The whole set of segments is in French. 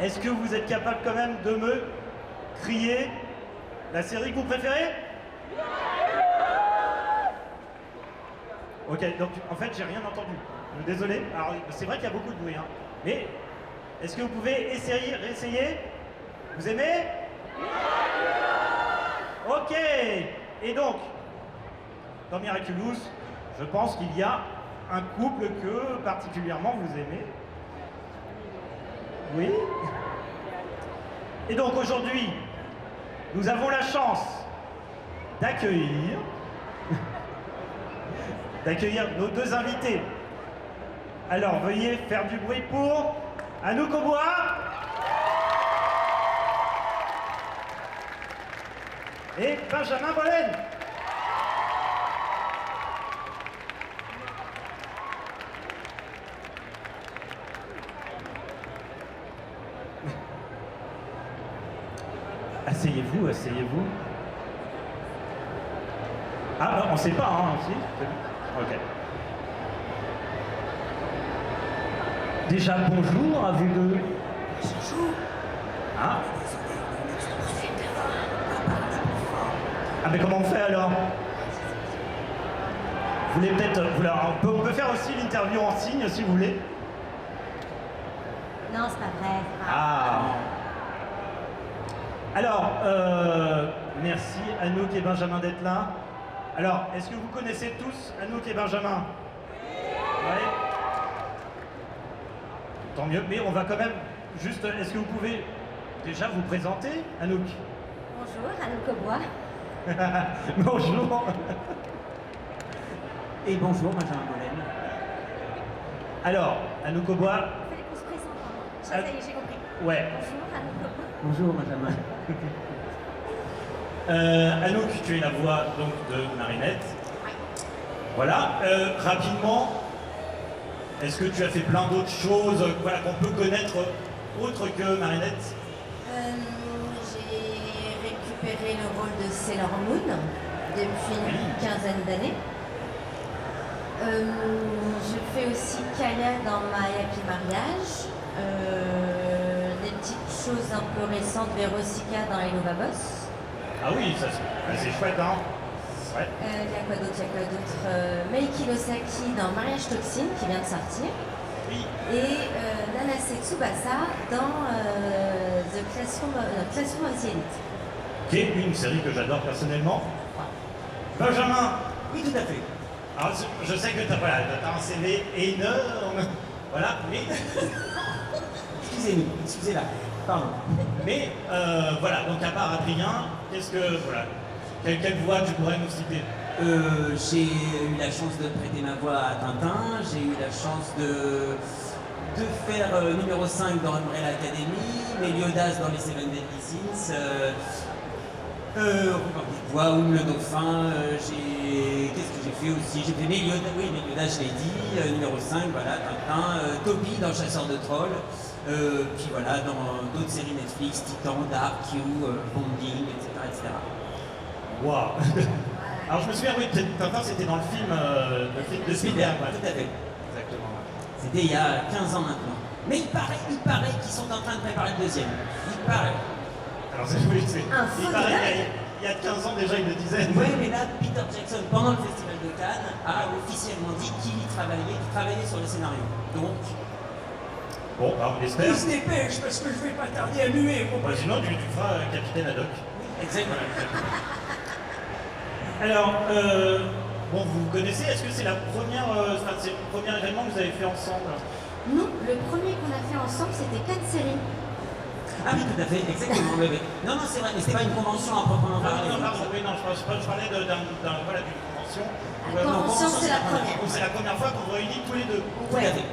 est-ce que vous êtes capable quand même de me crier la série que vous préférez? Ok, donc en fait j'ai rien entendu. Désolé. Alors c'est vrai qu'il y a beaucoup de bruit, hein. Mais est-ce que vous pouvez réessayer? Vous aimez? Ok. Et donc, dans Miraculous, je pense qu'il y a un couple que particulièrement vous aimez. Oui. Et donc aujourd'hui, nous avons la chance d'accueillir nos deux invités. Alors veuillez faire du bruit pour Anouk Aubois et Benjamin Bollen. Asseyez-vous, asseyez-vous. Ah, non, on ne sait pas, hein, si. Ok. Déjà, bonjour à vous deux. Bonjour. Ah. Ah, mais comment on fait alors? Vous voulez peut-être... On peut faire aussi l'interview en signe, si vous voulez. Non, c'est pas vrai. Ah. Alors, merci Anouk et Benjamin d'être là. Alors, est-ce que vous connaissez tous Anouk et Benjamin? Oui. Tant mieux, mais on va quand même juste... Est-ce que vous pouvez déjà vous présenter, Anouk? Bonjour, Anouk Aubois. Bonjour. Et bonjour, Benjamin Bollen. Alors, Anouk Aubois... Il fallait qu'on se présente. Hein. Ça y est, j'ai compris. Ouais. Bonjour, Anouk Aubois. Bonjour, Benjamin. Anouk, tu es la voix donc de Marinette. Oui. Voilà. Rapidement, est-ce que tu as fait plein d'autres choses voilà, qu'on peut connaître autre que Marinette? J'ai récupéré le rôle de Sailor Moon depuis une quinzaine d'années. Je fais aussi Kaya dans My Happy Mariage. Des petites choses un peu récentes, Veronica dans I Love a Boss. Ah oui, ça c'est chouette, hein. Ouais. Il y a quoi d'autre? Meiki Losaki dans Mariage Toxine qui vient de sortir. Oui. Et Nanase Tsubasa dans The Classroom of the Elite. Qui est une série que j'adore personnellement. Benjamin. Oui, tout à fait. Alors, je sais que tu as un CV énorme. Voilà, mais... Excusez-nous, excusez-la. Pardon. Mais voilà, donc à part Adrien, qu'est-ce que... Voilà. Quelle voix tu pourrais nous citer? J'ai eu la chance de prêter ma voix à Tintin, j'ai eu la chance de faire numéro 5 dans Umbrella Academy, Meliodas dans les Seven Deadly Sins, voix le dauphin, qu'est-ce que j'ai fait aussi? J'ai fait Meliodas, oui, Meliodas je l'ai dit, numéro 5, voilà, Tintin, Toby dans Chasseur de Trolls, puis voilà, dans d'autres séries Netflix, Titan, Dark, Q, Bonding, etc. Waouh. Alors je me souviens, oui, Tintin c'était dans le film de Spielberg. Tout à fait. Exactement. C'était il y a 15 ans maintenant. Mais il paraît qu'ils sont en train de préparer le deuxième. Il paraît. Alors c'est oui, c'est... Un Il faux paraît il y a 15 ans déjà, il le disait. Oui, mais là, Peter Jackson, pendant le Festival de Cannes, a officiellement dit qu'il travaillait sur le scénario. Donc... Bon, bah on espère. Il se dépêche parce que je vais pas tarder à muer. Bah, sinon tu feras Capitaine Haddock. Exactement. Alors, bon, vous connaissez, est-ce que c'est c'est le premier événement que vous avez fait ensemble? Nous, le premier qu'on a fait ensemble, c'était 4 séries. Ah oui, tout à fait, exactement. Oui, oui. Non, c'est vrai, mais c'était pas une convention à proprement parler. Non, pardon, oui, non, je parlais d'une convention. La convention, c'est la première. C'est la première fois qu'on vous réunit tous les deux. Tout à fait.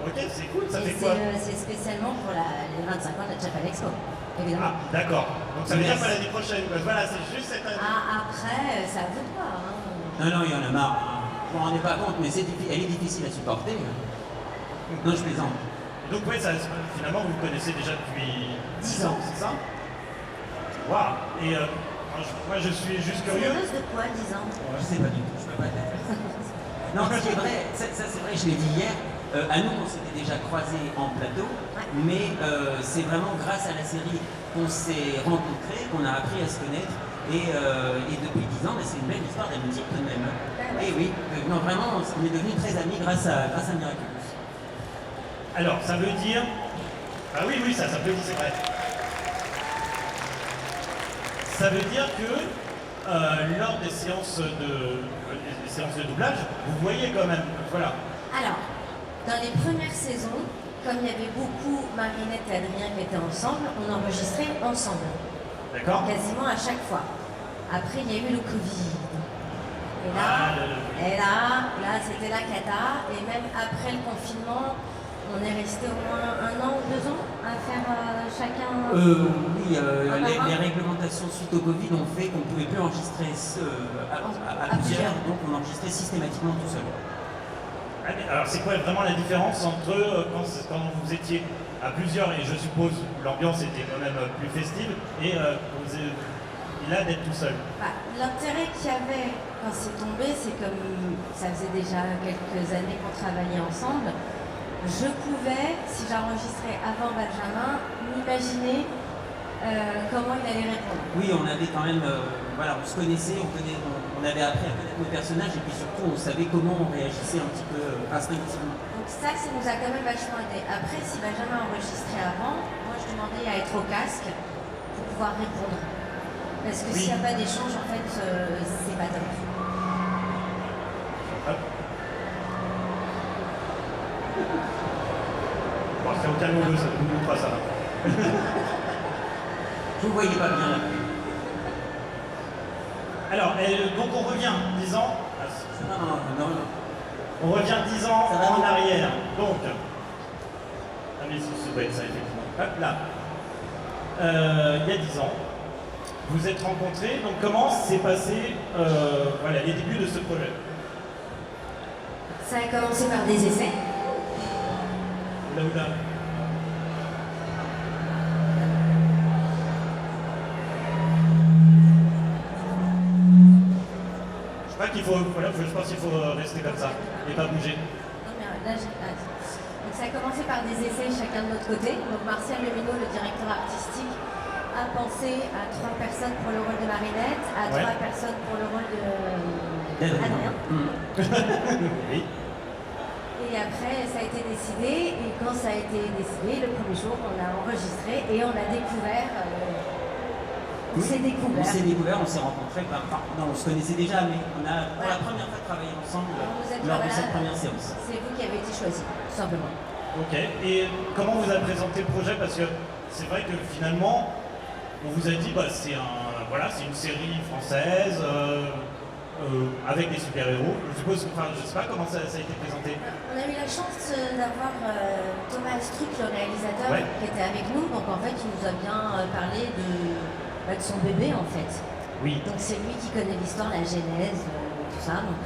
Ok, c'est cool, ça Et fait quoi? c'est spécialement pour les 25 ans de la Japan Expo, évidemment. Ah, d'accord. Donc ça veut dire pas l'année prochaine. Voilà, c'est juste cette année. Après, ça veut pas. Hein. Non, il y en a marre. Je m'en rendais pas compte, mais elle est difficile à supporter. Non, je plaisante. Donc ouais, finalement vous connaissez déjà depuis 10 ans, c'est ça? Waouh. Et moi je suis juste C'est curieux. heureuse de quoi, 10 ans? Je sais pas du tout, je peux pas te dire. Non, c'est vrai, ça c'est vrai, je l'ai dit hier. À nous, on s'était déjà croisés en plateau. Ouais. mais c'est vraiment grâce à la série qu'on s'est rencontrés, qu'on a appris à se connaître. Et depuis 10 ans, c'est une belle histoire d'amitié tout de même. Et oui, non, vraiment, on est devenus très amis grâce à Miraculous. Alors, ça veut dire... Ah oui, oui, ça peut dire, c'est vrai. Ça veut dire que lors des séances de doublage, vous voyez quand même, voilà. Alors, dans les premières saisons, comme il y avait beaucoup Marinette et Adrien qui étaient ensemble, on enregistrait ensemble. D'accord. Quasiment à chaque fois. Après, il y a eu le Covid. Et Ah, là, c'était la cata. Et même après le confinement, on est resté au moins 1 an ou 2 ans à faire chacun. Oui, les réglementations suite au Covid ont fait qu'on ne pouvait plus enregistrer à plusieurs, donc on enregistrait systématiquement tout seul. Alors, c'est quoi vraiment la différence entre quand vous étiez à plusieurs, et je suppose l'ambiance était quand même plus festive, et là d'être tout seul? L'intérêt qu'il y avait quand c'est tombé, c'est comme ça faisait déjà quelques années qu'on travaillait ensemble, je pouvais, si j'enregistrais avant Benjamin, m'imaginer comment il allait répondre. Oui, on avait quand même, voilà, on se connaissait, on avait appris à connaître nos personnages, et puis surtout on savait comment on réagissait un petit peu instinctivement. Donc ça nous a quand même vachement aidé. Après, si Benjamin enregistrait avant, moi je demandais à être au casque pour pouvoir répondre. Parce que s'il n'y a pas d'échange, en fait, c'est pas top. Hop. Bon, c'est au calme, ça ne nous pas ça. Vous ne voyez pas bien là. Alors, donc on revient 10 ans. Non. On revient 10 ans Ça va en bien. arrière. Donc, ah mais ça doit être ça effectivement. Hop là. Il y a 10 ans, vous êtes rencontrés. Donc comment s'est passé voilà, les débuts de ce projet? Ça a commencé par des essais. Oula. Je pense qu'il faut rester comme ça et pas bouger. Non, mais là, donc ça a commencé par des essais chacun de notre côté. Donc Martial Leminot, le directeur artistique, a pensé à 3 personnes pour le rôle de Marinette, à 3 personnes pour le rôle de Adrien. Oui. Et après, ça a été décidé. Et quand ça a été décidé, le premier jour, on a enregistré et on a découvert. On s'est découvert, on s'est rencontrés. Non, on se connaissait déjà, mais on a pour la première fois travaillé ensemble lors de cette première séance. C'est vous qui avez été choisi, tout simplement. Ok. Et comment vous avez présenté le projet? Parce que c'est vrai que finalement, on vous a dit, c'est une série française avec des super-héros. Je suppose, je sais pas comment ça a été présenté. On a eu la chance d'avoir Thomas Struck, le réalisateur, qui était avec nous. Donc en fait, il nous a bien parlé de son bébé en fait. Oui. Donc c'est lui qui connaît l'histoire, la genèse, tout ça. Donc,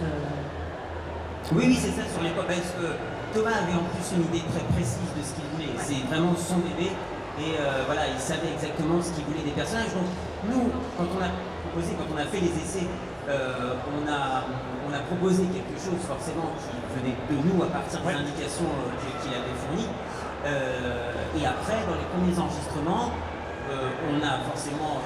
Oui, c'est ça sur l'époque. Parce que Thomas avait en plus une idée très précise de ce qu'il voulait. C'est vraiment son bébé. Et voilà, il savait exactement ce qu'il voulait des personnages. Donc nous, quand on a fait les essais, on a proposé quelque chose forcément qui venait de nous à partir des indications qu'il avait fournies. Et après, dans les premiers enregistrements, on a forcément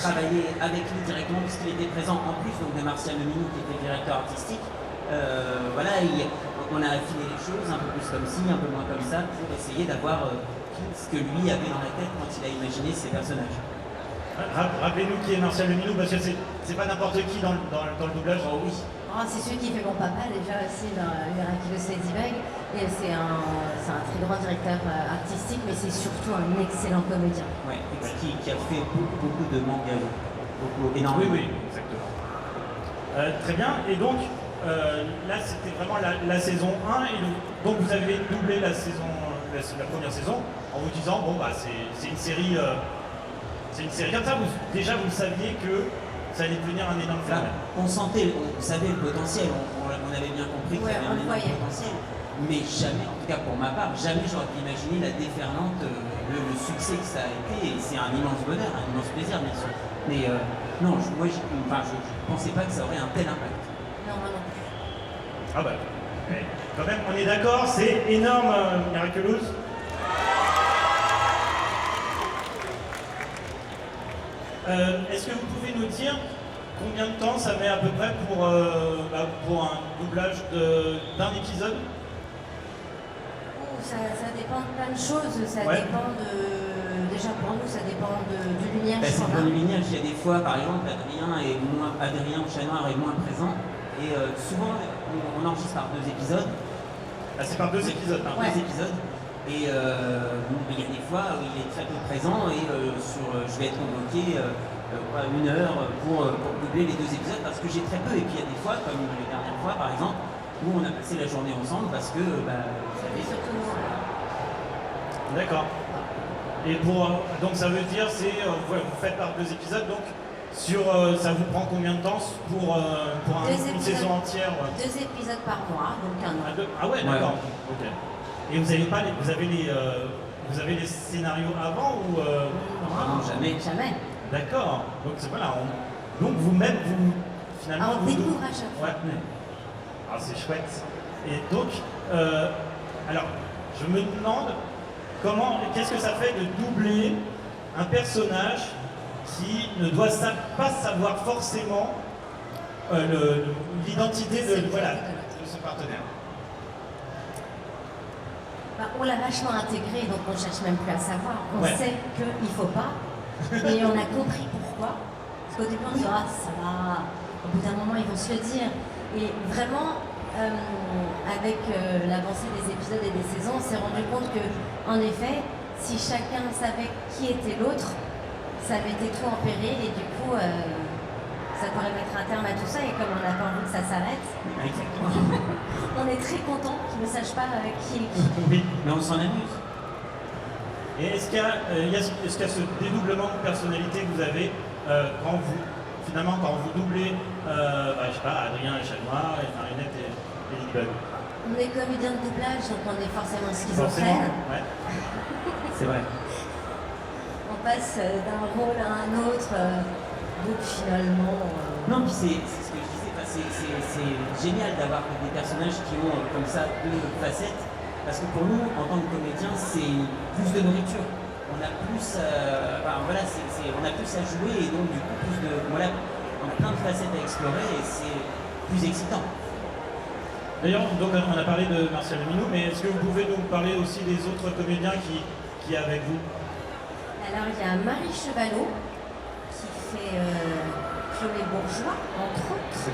travaillé avec lui directement puisqu'il était présent en plus donc de Martial Leminot qui était directeur artistique. On a affiné les choses un peu plus comme ci, un peu moins comme ça pour essayer d'avoir ce que lui avait dans la tête quand il a imaginé ses personnages. Rappelez-nous qui est Martial Leminot, parce que c'est pas n'importe qui dans le doublage. Oh oui. C'est celui qui fait mon papa déjà aussi dans Miraculous Ladybug. Et c'est un très grand directeur artistique, mais c'est surtout un excellent comédien. Oui, qui a fait beaucoup de mangas. Énormément. Oui, exactement. Très bien. Et donc, là, c'était vraiment la saison 1. Et donc, vous avez doublé la première saison en vous disant, c'est une série... C'est une série comme ça, vous saviez que ça allait devenir un énorme phénomène. On savait le potentiel, on avait bien compris qu'il y avait un énorme potentiel, mais jamais, en tout cas pour ma part, jamais j'aurais pu imaginer la déferlante, le succès que ça a été, et c'est un immense bonheur, un immense plaisir bien sûr. Mais non, je pensais pas que ça aurait un tel impact. Non, moi non plus. Ah quand même, on est d'accord, c'est énorme, Miraculous. Est-ce que vous pouvez nous dire combien de temps ça met à peu près pour un doublage d'un épisode? Ça dépend de plein de choses. Ça Ouais. dépend de. Déjà pour nous, ça dépend du lignage C'est qu'on pour a. le lignage, il y a des fois, par exemple, Adrien au Chat Noir est moins présent. Et souvent, on enregistre par 2 épisodes. Ah, c'est par 2 épisodes. Par Ouais. 2 épisodes. Et il y a des fois où il est très peu présent et je vais être convoqué 1 heure pour doubler les 2 épisodes parce que j'ai très peu. Et puis il y a des fois, comme les dernières fois par exemple, où on a passé la journée ensemble parce que vous savez, Surtout nous. D'accord. Et donc ça veut dire, vous faites par 2 épisodes, donc ça vous prend combien de temps pour Deux une épisodes. saison entière? 2 épisodes par mois, donc 1 an. Ah ouais, d'accord. Ok. Et vous avez les scénarios avant ou non, jamais. Jamais. D'accord. Donc c'est voilà. Donc vous-même finalement Ah, on vous découvre à chaque fois. Ouais. Ah, c'est chouette. Et donc, alors, je me demande qu'est-ce que ça fait de doubler un personnage qui ne doit pas savoir forcément l'identité de son partenaire. On l'a vachement intégré, donc on cherche même plus à savoir. On Ouais. sait qu'il ne faut pas, et on a compris pourquoi. Parce qu'au début, on se dit, ah, ça va. Au bout d'un moment, ils vont se le dire. Et vraiment, avec l'avancée des épisodes et des saisons, on s'est rendu compte que, en effet, si chacun savait qui était l'autre, ça mettait tout en péril, et du coup, ça pourrait mettre un terme à tout ça. Et comme on n'a pas envie que ça s'arrête, Exactement. on est très content qu'ils ne sachent pas qui est qui. Oui. Mais on s'en amuse. Et est-ce qu'il y a ce dédoublement de personnalité que vous avez quand vous doublez, je sais pas, Adrien et Chat Noir, et Marinette et Ladybug? On est comédien de doublage, donc on est forcément Forcément, schizophrène. ouais. C'est vrai. On passe d'un rôle à un autre, donc finalement. Non, puis c'est ce que je disais, c'est génial d'avoir des personnages qui ont comme ça 2 facettes, parce que pour nous, en tant que comédiens, c'est plus de nourriture. On a plus, on a plus à jouer et donc du coup on a plein de facettes à explorer et c'est plus excitant. D'ailleurs, donc on a parlé de Martial Minou, mais est-ce que vous pouvez nous parler aussi des autres comédiens qui est avec vous? Alors il y a Marie Chevalot qui fait Chloé Bourgeois, entre autres,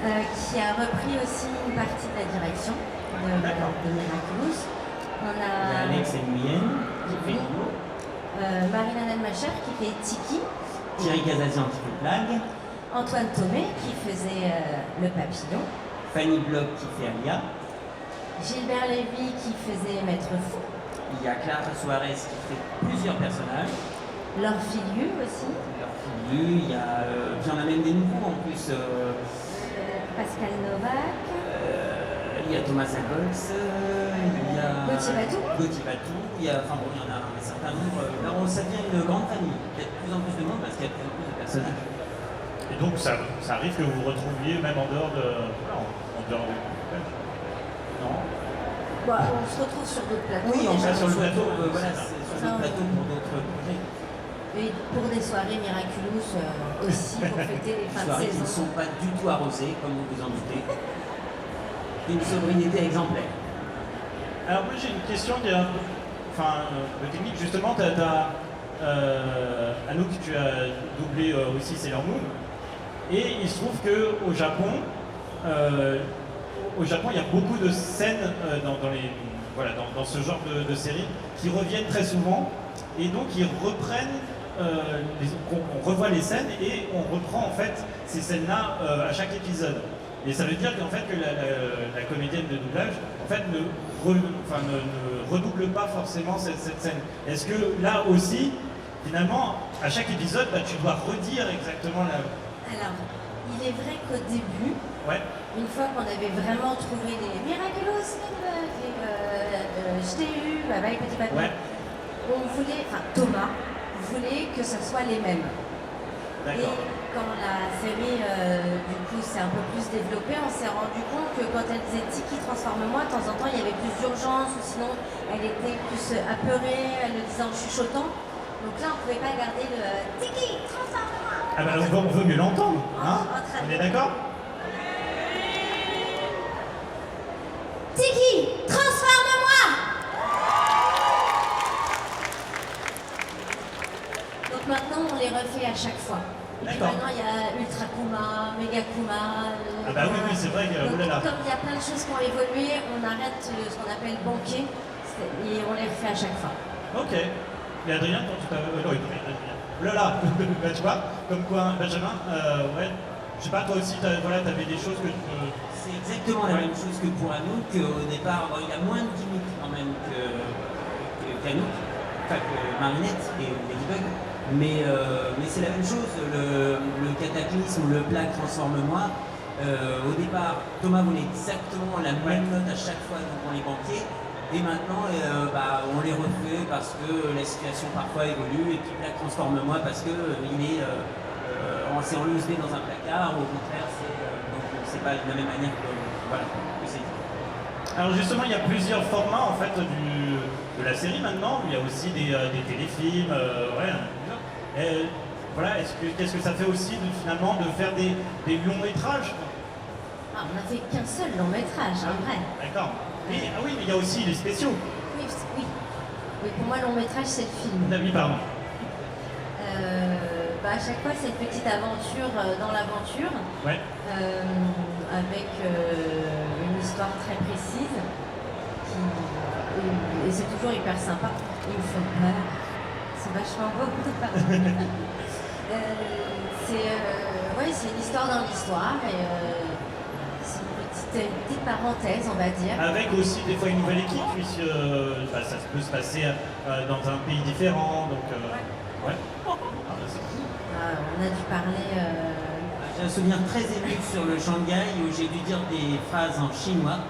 qui a repris aussi une partie de la direction de Miraculous. On Il y a a Alex et Louienne qui fait Lilo, Marie-Hélène Macher qui fait Tiki, Thierry Casazian qui fait Blague, Antoine Thomé qui faisait Le Papillon, Fanny Bloch qui fait Alia, Gilbert Lévy qui faisait Maître Fou, il y a Clara Suarez qui fait plusieurs personnages, Laure Filiu aussi, il y a, puis on a même des nouveaux en plus. Pascal Novak, Il y a Thomas Sagols, il y a Gauthier Batou, il y a, il y en a un certain nombre. Là, ça devient une grande famille. Il y a de plus en plus de monde parce qu'il y a de plus en plus de personnages. Et donc ça arrive que vous vous retrouviez même en dehors en dehors du doublage? Non? on se retrouve sur d'autres plateaux. Oui, on déjà. va sur le sur plateau, le- voilà, c'est sur le plateau pour d'autres projets. Et pour des soirées Miraculous aussi, pour fêter les Des fins de soirées qui ne saison. sont pas du tout arrosées, comme vous vous en doutez. Une sobriété exemplaire. Alors moi j'ai une question qui est un peu technique. Justement, Anouk, tu as doublé aussi Sailor Moon. Et il se trouve qu'au Japon, il y a beaucoup de scènes dans ce genre de séries qui reviennent très souvent. Et donc ils reprennent, on revoit les scènes et on reprend en fait ces scènes-là à chaque épisode. Et ça veut dire qu'en fait que la comédienne de doublage en fait ne redouble pas forcément cette scène. Est-ce que là aussi, finalement, à chaque épisode, tu dois redire exactement la... Alors, il est vrai qu'au début, Ouais. une fois qu'on avait vraiment trouvé les Miraculous, je t'ai eu, bye bye petit papy, Ouais. Thomas voulait que ça soit les mêmes. Et D'accord. quand la série du coup s'est un peu plus développée, on s'est rendu compte que quand elle disait Tiki transforme-moi, de temps en temps il y avait plus d'urgence ou sinon elle était plus apeurée, elle le disait en chuchotant. Donc là, on ne pouvait pas garder le Tiki, transforme-moi. Ah bah on veut mieux l'entendre, hein? On est d'accord? Tiki, transforme-moi. Donc maintenant, on les refait à chaque fois. Et puis D'accord. maintenant, il y a Ultra Kuma, Mega Kuma. Ah bah oui, c'est vrai que... Donc, oulala. comme il y a plein de choses qui ont évolué, on arrête ce qu'on appelle banquer et on les refait à chaque fois. Ok. Et Adrien, quand tu t'avais... non, Adrien. Oulala. Bah, tu vois, comme quoi, Benjamin, ouais. Je sais pas, toi aussi, t'avais des choses que tu peux... C'est exactement la même chose que pour Anouk. Au départ, il a moins de gimmicks quand même qu'Anouk, enfin que Marinette et Ladybug. Mais c'est la même chose, le cataclysme ou le plaque transforme-moi. Au départ, Thomas voulait exactement la même note à chaque fois devant les banquiers. Et maintenant, on les refait parce que la situation parfois évolue. Et puis plaque transforme-moi parce que c'est en loose dans un placard. Ou au contraire, c'est pas de la même manière que c'est dit. Alors justement, il y a plusieurs formats en fait de la série maintenant. Il y a aussi des téléfilms, Et, voilà, qu'est-ce que ça fait aussi finalement de faire des longs métrages? Ah, on n'a fait qu'un seul long métrage, en vrai. D'accord. Oui, mais il y a aussi les spéciaux. Oui, oui. Oui, pour moi, long métrage, c'est le film. Oui, pardon. À chaque fois, c'est une petite aventure dans l'aventure, Ouais. avec une histoire très précise. Et c'est toujours hyper sympa. Ils me font peur. C'est vachement beau. C'est une histoire dans l'histoire. Et c'est une petite parenthèse, on va dire. Avec aussi des fois une nouvelle équipe, puisque ça peut se passer dans un pays différent. Donc, ouais. On a dû parler. J'ai un souvenir très ému sur le Shanghai où j'ai dû dire des phrases en chinois.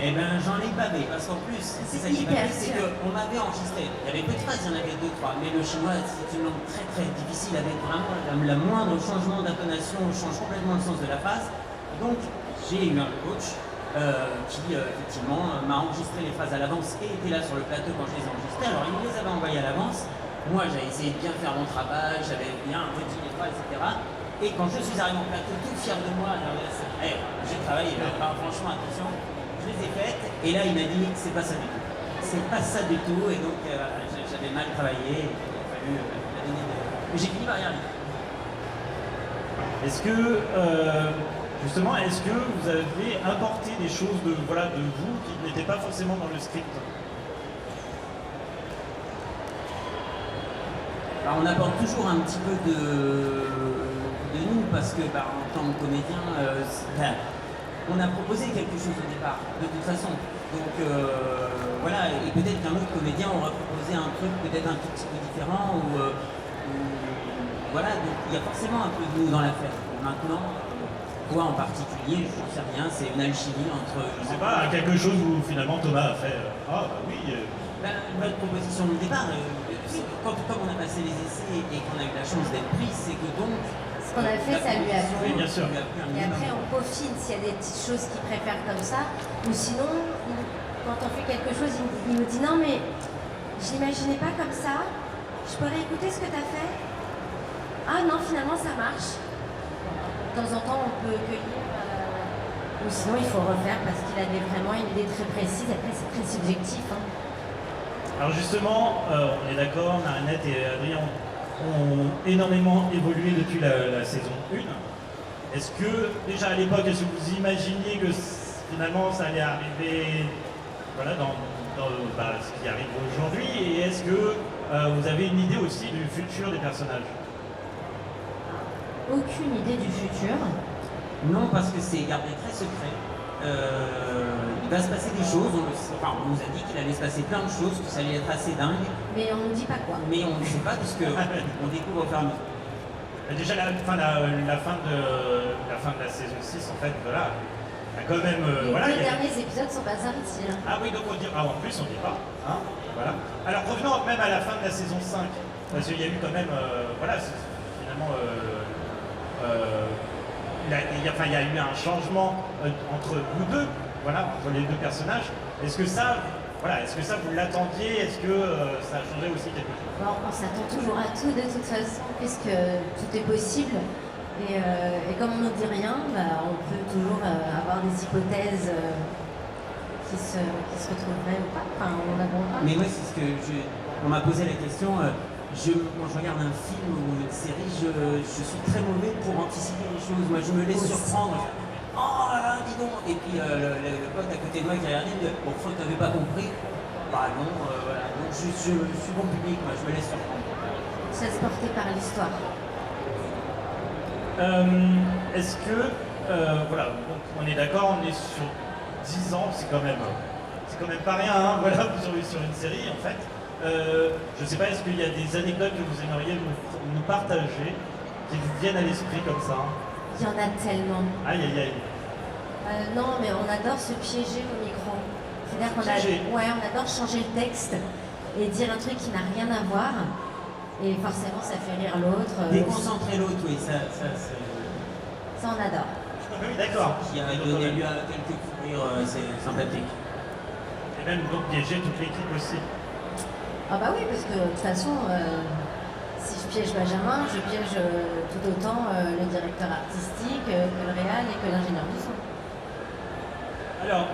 Eh ben j'en ai bavé parce qu'en plus, c'est ça qui m'a plu, c'est qu'on m'avait enregistré. Il y avait peu de phrases, il y en avait 2-3, mais le chinois c'est une langue très très difficile avec vraiment la moindre changement d'intonation change complètement le sens de la phrase. Donc j'ai eu un coach qui effectivement m'a enregistré les phrases à l'avance et était là sur le plateau quand je les enregistrais. Alors il me les avait envoyées à l'avance. Moi, j'avais essayé de bien faire mon travail, j'avais bien redit les phrases, etc. Et quand je suis arrivé en plateau, tout fier de moi, j'ai travaillé, franchement, attention, je les ai faites. Et là, il m'a dit, c'est pas ça du tout. C'est pas ça du tout. Et donc, j'avais mal travaillé. Il a fallu la donner de... Mais j'ai fini par y arriver. Est-ce que, justement, vous avez apporté des choses de vous qui n'étaient pas forcément dans le script? On apporte toujours un petit peu de nous parce que en tant que comédien, on a proposé quelque chose au départ, de toute façon. Donc voilà, et peut-être qu'un autre comédien aura proposé un truc peut-être un tout petit peu différent. Voilà, donc il y a forcément un peu de nous dans l'affaire. Maintenant, toi en particulier, je n'en sais rien, c'est une alchimie entre... Je sais pas, quelque chose où finalement Thomas a fait oui. Votre proposition de départ, comme on a passé les essais et qu'on a eu la chance d'être pris, c'est que donc... Ce qu'on a fait, ça lui a plu. Oui, bien sûr. Et après, on peaufine s'il y a des petites choses qu'il préfère comme ça. Ou sinon, quand on fait quelque chose, il nous dit non, mais je l'imaginais pas comme ça. Je pourrais écouter ce que tu as fait. Ah non, finalement, ça marche. De temps en temps, on peut cueillir. Ou sinon, il faut refaire parce qu'il avait vraiment une idée très précise. Après, c'est très subjectif. Alors justement, on est d'accord, Marinette et Adrien ont énormément évolué depuis la saison 1. Est-ce que, déjà à l'époque, est-ce que vous imaginiez que finalement ça allait arriver dans ce qui arrive aujourd'hui? Et est-ce que vous avez une idée aussi du futur des personnages? Aucune idée du futur. Non, parce que c'est gardé très secret. Il va se passer des choses, on nous a dit qu'il allait se passer plein de choses, que ça allait être assez dingue. Mais on ne dit pas quoi. Mais on ne sait pas parce qu'on découvre au fur et à mesure. Déjà la fin de la saison 6, en fait, voilà, il y a quand même... Les deux derniers épisodes sont pas sortis. Ah oui, donc on dit... en plus on dit pas, hein, voilà. Alors revenons même à la fin de la saison 5, parce qu'il y a eu quand même, finalement... il y a eu un changement entre vous deux, entre les deux personnages. Est-ce que ça, voilà, est-ce que ça vous l'attendiez? Est-ce que ça a changé aussi quelque chose? Bon, on s'attend toujours à tout de toute façon, puisque tout est possible. Et comme on ne dit rien, bah, on peut toujours avoir des hypothèses qui se retrouveraient ou pas. Enfin, on n'avance pas. Mais ouais, c'est ce que on m'a posé la question. Quand je regarde un film ou une série, je suis très mauvais pour anticiper les choses. Moi, je me laisse surprendre. Oh là là, dis donc. Et puis le pote à côté de moi qui a regardé me dit bon, tu n'avais pas compris. Bah non, voilà. Donc je suis bon public, moi, je me laisse surprendre. Ça se portait par l'histoire. Est-ce que, voilà, donc on est d'accord, on est sur 10 ans, c'est quand même pas rien, hein, voilà, sur une série en fait. Je sais pas, est-ce qu'il y a des anecdotes que vous aimeriez nous partager, qui vous viennent à l'esprit comme ça? Il y en a tellement. Aïe aïe aïe. Non, mais on adore se piéger au micro. C'est-à-dire qu'on on adore changer le texte et dire un truc qui n'a rien à voir. Et forcément, ça fait rire l'autre. Déconcentrer l'autre, oui, ça c'est... Ça, on adore. Oui, d'accord. Qui a donné lieu à quelques fous rires, c'est sympathique. Et même donc piéger toute l'équipe aussi. Ah bah oui, parce que de toute façon, si je piège Benjamin, je piège tout autant le directeur artistique que le réal et que l'ingénieur du son. Alors,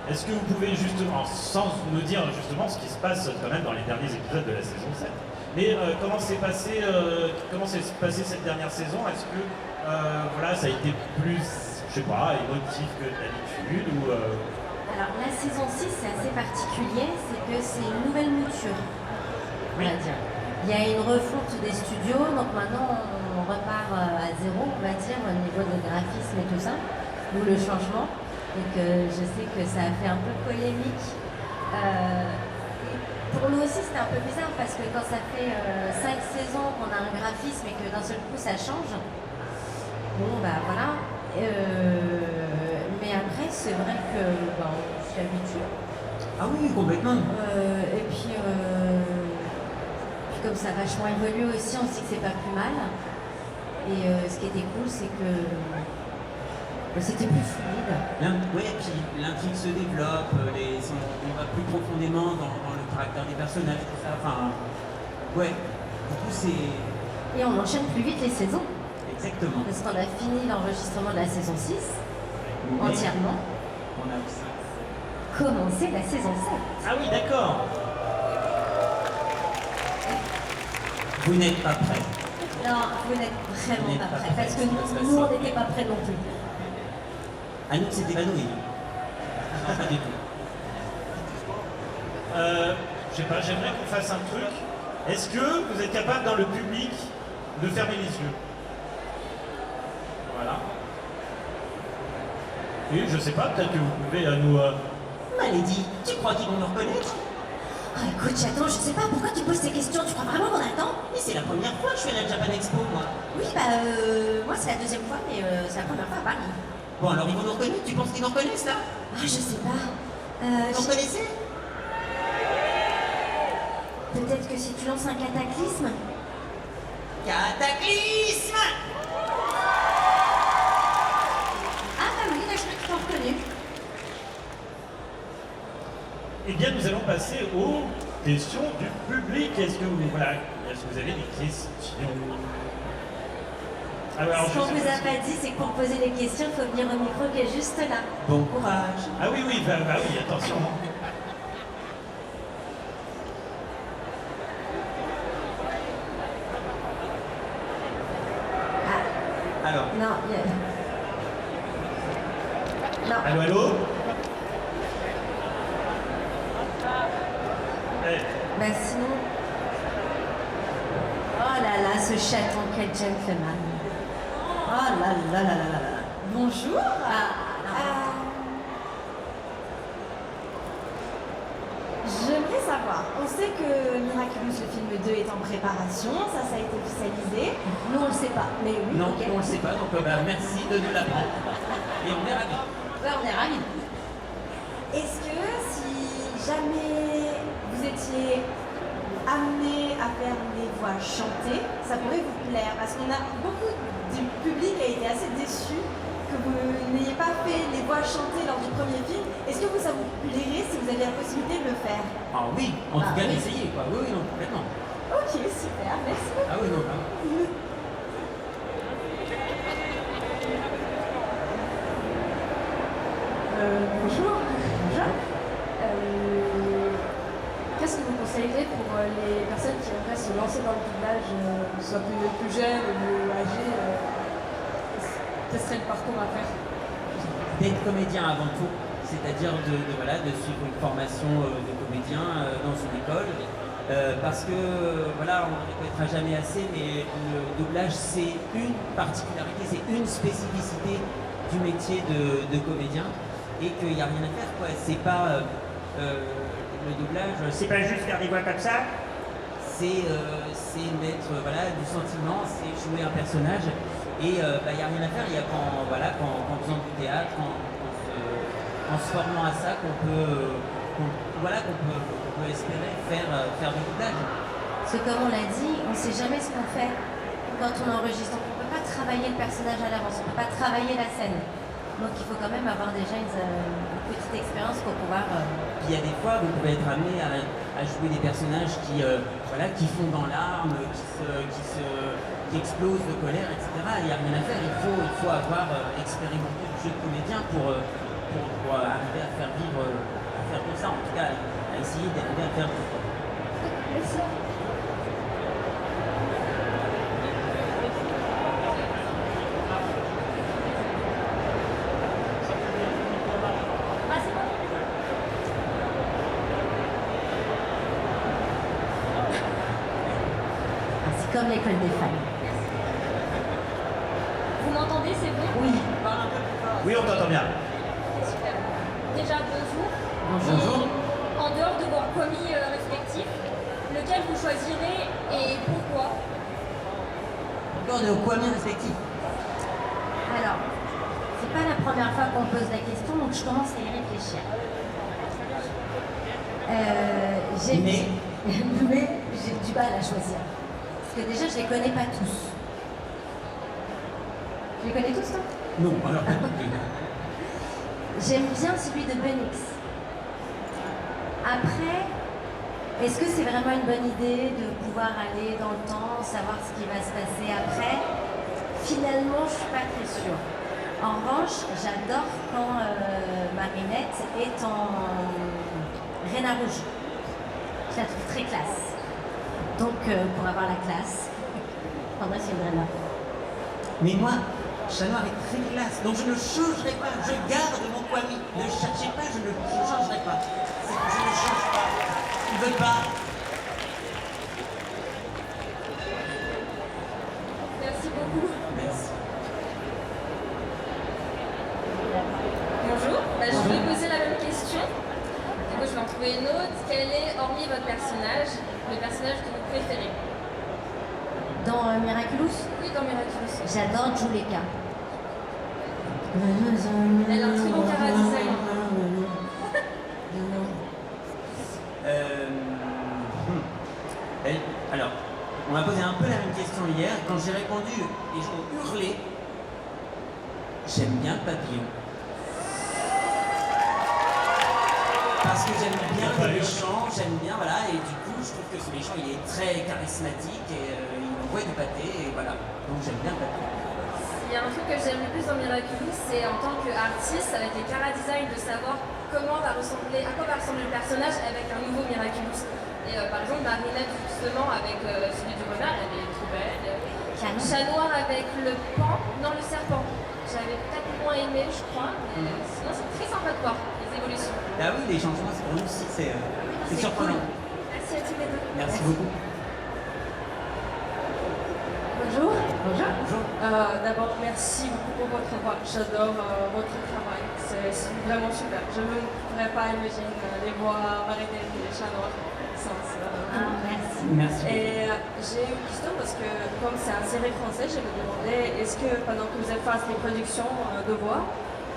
est-ce que vous pouvez justement, sans nous dire justement ce qui se passe quand même dans les derniers épisodes de la saison 7, mais comment s'est passé cette dernière saison? Est-ce que voilà, ça a été plus, je sais pas, émotif que d'habitude ou Alors la saison 6 c'est assez particulier, c'est que c'est une nouvelle mouture, on va dire. Il y a une refonte des studios, donc maintenant on repart à zéro, on va dire, au niveau de graphisme et tout ça, d'où le changement. Et que je sais que ça a fait un peu polémique. Pour nous aussi c'était un peu bizarre parce que quand ça fait 5 saisons qu'on a un graphisme et que d'un seul coup ça change, bon bah voilà. Mais après c'est vrai que bah, on s'y habitue. Ah oui, complètement. Et puis comme ça a vachement évolué aussi, on se dit que c'est pas plus mal. Et ce qui était cool c'est que c'était plus fluide. Oui, et puis l'intrigue se développe, on va plus profondément dans le caractère des personnages, tout ça. Enfin, ouais, du coup c'est... Et on enchaîne plus vite les saisons. Exactement. Parce qu'on a fini l'enregistrement de la saison 6 Mais entièrement. on a aussi... Commencé la saison 7. Ah oui, d'accord. Vous n'êtes pas prêts. Non, vous n'êtes vraiment pas prêts. Parce que nous, on n'était pas prêts non plus. Anouk s'est évanouie. Non, pas du tout. Je sais pas, j'aimerais qu'on fasse un truc. Est-ce que vous êtes capable dans le public de fermer les yeux? Voilà. Et je sais pas, peut-être que vous pouvez nous... Malédie, tu crois qu'ils vont nous reconnaître? Oh, écoute, chaton, je sais pas pourquoi tu poses ces questions. Tu crois vraiment qu'on a le temps? Mais c'est la première fois que je fais la Japan Expo, moi. Oui, bah, moi, c'est la deuxième fois, mais c'est la première fois à Paris. Bon, alors ils vont nous reconnaître? Tu penses qu'ils nous reconnaissent, là? Ah, je sais pas. Vous reconnaissez? Peut-être que si tu lances un cataclysme. Cataclysme! Ah, bah oui, là, je crois que tu t'en reconnu. Eh bien, nous allons passer aux questions du public. Est-ce que vous avez des questions? Alors, Ce qu'on vous a pas dit, c'est que pour poser les questions, il faut venir au micro qui est juste là. Bon courage. Ah oui, oui, bah oui, attention. Alors, Non, non. allô, allô? Bah sinon... Oh là là, ce chaton, quel gentleman. Oh là là là là là là. Bonjour. J'aimerais savoir, on sait que Miraculous, le film 2 est en préparation, ça a été officialisé. Nous, on le sait pas, mais oui. Non, ok. on ne le sait pas, donc merci de nous l'apprendre. Et on est ravis. Ouais, on est ravis. Est-ce que si jamais vous étiez amené à faire des voix chantées, ça pourrait vous plaire? Parce qu'on a beaucoup du public a été assez déçu que vous n'ayez pas fait les voix chantées lors du premier film. Est-ce que ça vous plairait si vous avez la possibilité de le faire? Ah oui, en tout cas oui. d'essayer quoi. Oui, oui, non, complètement. Ok, super, merci beaucoup. Ah oui, non, vraiment. Bonjour. Qu'est-ce que vous conseilleriez pour les personnes qui aimeraient se lancer dans le doublage, soit plus jeunes ou plus âgées? Quel serait le parcours à faire? D'être comédien avant tout, c'est-à-dire de suivre une formation de comédien dans une école. Parce que, voilà, on ne répétera jamais assez, mais le doublage, c'est une particularité, c'est une spécificité du métier de comédien et qu'il n'y a rien à faire, quoi. C'est pas le doublage, c'est pas juste faire des voix comme ça, c'est mettre du sentiment, c'est jouer un personnage et il n'y a rien à faire. Il y a qu'en faisant du théâtre, en se formant à ça qu'on peut espérer faire du doublage. Parce que comme on l'a dit, on ne sait jamais ce qu'on fait quand on enregistre. Donc on ne peut pas travailler le personnage à l'avance, on ne peut pas travailler la scène. Donc il faut quand même avoir déjà une petite expérience pour pouvoir... Puis il y a des fois, vous pouvez être amené à jouer des personnages qui font dans l'arme, qui explosent de colère, etc. Il n'y a rien à faire, il faut avoir expérimenté le jeu de comédien pour arriver à faire vivre ça, en tout cas à essayer d'arriver à faire vivre. Merci. C'est comme l'école des femmes. Vous m'entendez, c'est bon? Oui. Oui, on t'entend bien. Super. Déjà, bonjour. Bonjour. Et en dehors de vos commis respectifs, lequel vous choisirez et pourquoi? Encore de combien respectifs? Alors, c'est pas la première fois qu'on pose la question, donc je commence à y réfléchir. Mais j'ai du mal à choisir. Parce que déjà, je les connais pas tous. Tu les connais tous, toi? Non, alors pas du tout. J'aime bien celui de Benix. Après, est-ce que c'est vraiment une bonne idée de pouvoir aller dans le temps, savoir ce qui va se passer après? Finalement, je suis pas très sûre. En revanche, j'adore quand Marinette est en Reine Rouge. Je la trouve très classe. Donc, pour avoir la classe, prendrais c'est une Reine. Mais moi, Chat Noir est très classe, donc je ne changerai pas. Je garde mon Kwami. Ne cherchez pas, je ne changerai pas. Je ne change pas. Ils veulent pas. Merci beaucoup. Merci. Bonjour. Je voulais poser la même question. Du coup, je vais en trouver une autre. Quel est, hormis votre personnage, le personnage que vous préférez? Dans Miraculous, Oui, dans Miraculous. j'adore Juleka. Elle a un très bon cara design. Alors, on m'a posé un peu la même question hier. Quand j'ai répondu, les gens ont hurlé. J'aime bien le papillon. Parce que j'aime bien le méchant, j'aime bien, voilà, et du coup, je trouve que ce méchant, il est très charismatique et il envoie du pâté, et voilà. Donc j'aime bien le papillon. Il y a un truc que j'aime le plus dans Miraculous, c'est en tant qu'artiste, avec les cara design, de savoir à quoi va ressembler le personnage avec un nouveau Miraculous. Et par exemple, Marinette, justement, avec celui du renard, elle est trop belle. Canon. Chat Noir avec le pan, non, le serpent. J'avais peut-être moins aimé, je crois, mais sinon c'est très sympa de voir les évolutions. Ah oui, les changements, pour nous aussi, c'est surprenant. Merci à tous les deux. Merci beaucoup. Bonjour. Bonjour. Bonjour. D'abord, merci beaucoup pour votre voix. J'adore votre travail. C'est vraiment super. Je ne pourrais pas imaginer les voix Marinette et les Chats Noirs sans merci. Merci. Et j'ai une question parce que comme c'est un série français, je me demandais est-ce que pendant que vous êtes face les productions de voix,